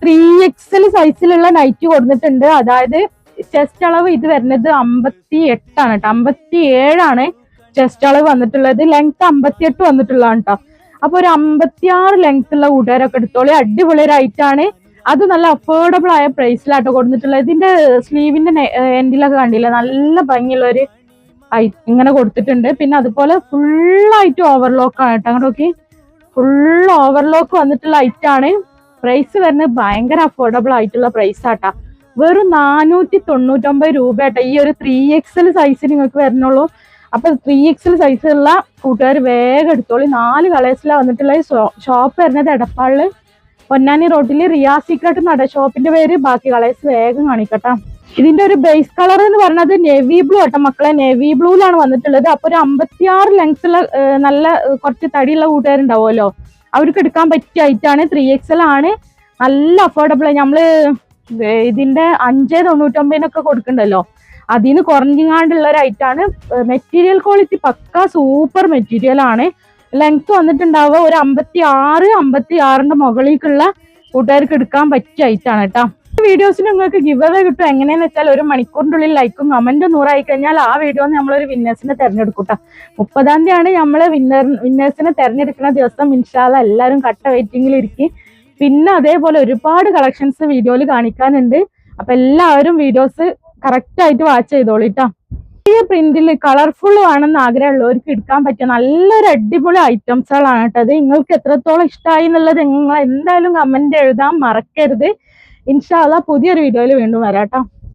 3XL സൈസിലുള്ള night കൊടുത്തിട്ടുണ്ട്. അതായത് ചെസ്റ്റ് അളവ് ഇത് വരുന്നത് 58 ആണ് കേട്ടോ, 57 ചെസ്റ്റ് അളവ് വന്നിട്ടുള്ളത്. ലെങ്ത് 58 വന്നിട്ടുള്ളതാണ് കേട്ടോ. അപ്പൊ ഒരു 56 ലെങ്ത് ഉള്ള കൂട്ടുകാരൊക്കെ എടുത്തോളി. അടിപൊളി ഒരു ഐറ്റാണ്. അത് നല്ല അഫോർഡബിൾ ആയ പ്രൈസിലാട്ടോ കൊടുത്തിട്ടുള്ളത്. ഇതിന്റെ സ്ലീവിന്റെ എൻഡിലൊക്കെ കണ്ടില്ല, നല്ല ഭംഗിയുള്ള ഒരു ഇങ്ങനെ കൊടുത്തിട്ടുണ്ട്. പിന്നെ അതുപോലെ ഫുള്ളായിട്ട് ഓവർലോക്ക് ആണ് കേട്ടോ. അങ്ങോട്ട് നോക്കി, ഫുൾ ഓവർലോക്ക് വന്നിട്ടുള്ള ഐറ്റാണ്. പ്രൈസ് വരുന്നത് ഭയങ്കര അഫോർഡബിൾ ആയിട്ടുള്ള പ്രൈസ് ആട്ടാ. വെറും 499 രൂപ ആട്ടാ ഈ ഒരു 3XL സൈസ് നിങ്ങൾക്ക് വരുന്നുള്ളൂ. അപ്പൊ 3XL സൈസുള്ള കൂട്ടുകാർ വേഗം എടുത്തോളി. 4 കളേഴ്സിലാണ് വന്നിട്ടുള്ള. ഷോപ്പ് വരുന്നത് എടപ്പാളില് പൊന്നാനി റോഡില് റിയാ സീക്രട്ട് നട ഷോപ്പിന്റെ പേര്. ബാക്കി കളേഴ്സ് വേഗം കാണിക്കട്ടെ. ഇതിന്റെ ഒരു ബേസ് കളർ എന്ന് പറയുന്നത് നേവി ബ്ലൂ ആട്ടോ മക്കളെ, നേവി ബ്ലൂയിലാണ് വന്നിട്ടുള്ളത്. അപ്പൊ ഒരു 56 ലെങ്ത് ഉള്ള നല്ല കുറച്ച് തടിയുള്ള കൂട്ടുകാരുണ്ടാവുമല്ലോ, അവർക്ക് എടുക്കാൻ പറ്റിയ ഐറ്റാണ്. 3XL ആണ്. നല്ല അഫോർഡബിൾ. നമ്മള് ഇതിന്റെ 599 കൊടുക്കണ്ടല്ലോ, അതിന് കുറഞ്ഞാണ്ടുള്ള ഒരു ഐറ്റാണ്. മെറ്റീരിയൽ ക്വാളിറ്റി പക്ക സൂപ്പർ മെറ്റീരിയൽ ആണ്. ലെങ്ത് വന്നിട്ടുണ്ടാവുക ഒരു 56 മുകളിലേക്കുള്ള കൂട്ടുകാർക്ക് എടുക്കാൻ പറ്റിയ ഐറ്റാണ് കേട്ടോ. വീഡിയോസിന് നിങ്ങൾക്ക് ഗിവ് അവേ കിട്ടും. എങ്ങനെയാന്ന് വെച്ചാൽ 1 മണിക്കൂറിന്റെ ഉള്ളിൽ ലൈക്കും കമന്റും 100 ആയി കഴിഞ്ഞാൽ ആ വീഡിയോന്ന് നമ്മളൊരു വിന്നേഴ്സിനെ തെരഞ്ഞെടുക്കൂട്ടോ. 30-ാം തീയതിയാണ് നമ്മള് വിന്നേഴ്സിനെ തെരഞ്ഞെടുക്കുന്ന ദിവസം. ഇൻഷാ അല്ലാഹ് എല്ലാവരും കട്ട വെയിറ്റിംഗിൽ ഇരിക്കും. പിന്നെ അതേപോലെ ഒരുപാട് കളക്ഷൻസ് വീഡിയോയിൽ കാണിക്കാനുണ്ട്. അപ്പൊ എല്ലാവരും വീഡിയോസ് കറക്റ്റ് ആയിട്ട് വാച്ച് ചെയ്തോളിട്ടോ. ഈ പ്രിന്റിൽ കളർഫുൾ വേണമെന്ന് ആഗ്രഹമുള്ളവർക്ക് എടുക്കാൻ പറ്റിയ നല്ലൊരു അടിപൊളി ഐറ്റംസുകളാണ് കേട്ടോ. അത് നിങ്ങൾക്ക് എത്രത്തോളം ഇഷ്ടമായി എന്നുള്ളത് നിങ്ങൾ എന്തായാലും കമന്റ് എഴുതാൻ മറക്കരുത്. ഇൻഷാ അല്ലാഹ് പുതിയൊരു വീഡിയോയിൽ വീണ്ടും വരാട്ടോ.